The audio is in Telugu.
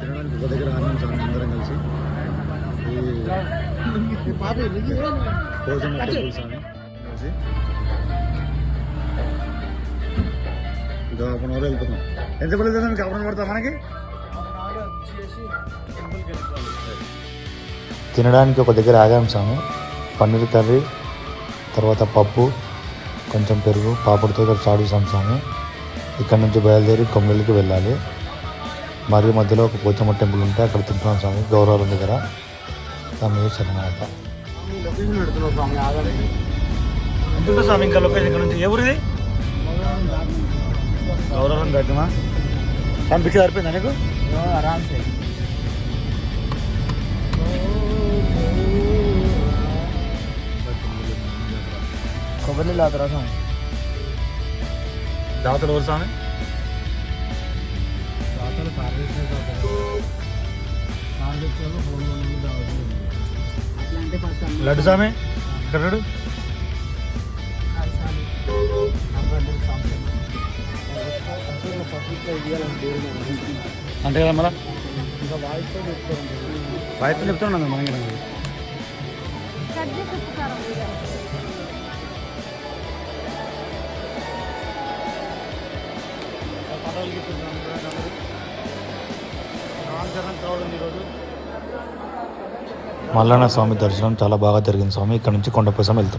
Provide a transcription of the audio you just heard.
తినడానికి ఒక దగ్గర ఆనందం స్వామి అందరం కలిసి భోజనం టెంపుల్ స్వామి కలిసి ఇంకా హాఫ్ అన్ అవర్ వెళ్తున్నాం. ఎంత పడుతుంది హాఫ్ అన్ అవర్ పడతా మనకి? తినడానికి ఒక దగ్గర ఆగాం స్వామి. పన్నీర్ కర్రీ, తర్వాత పప్పు, కొంచెం పెరుగు, పాపడితో ఇక్కడ స్టార్ట్ చేసాం స్వామి. ఇక్కడ నుంచి బయలుదేరి కొమ్మిళ్ళకి వెళ్ళాలి. మరియు మధ్యలో ఒక పోచమ్మ టెంపుల్ ఉంటే అక్కడ తింటున్నాం స్వామి, గౌరవం దగ్గర. స్వామి శరణాలత. ఎంత స్వామి ఇంకా లొకేషన్ ఇక్కడ నుంచి? ఏ ఊరిది? గౌరవం దగ్గర పంపించి సరిపోయిందా నీకు? ఆరామ్సే. కొబ్బరి లాతరా స్వామి. దాతలు ఎవరు స్వామి? దాతలు కార్యక్రమం లడ్డు స్వామి ఇక్కడ అంతే కదా మళ్ళా ఇంకా వాయిస్తో చెప్తారు. వాయిస్తో చెప్తున్నాను మనకి. మల్లన్న స్వామి దర్శనం చాలా బాగా జరిగింది స్వామి. ఇక్కడ నుంచి కొండపైసం వెళ్తాం.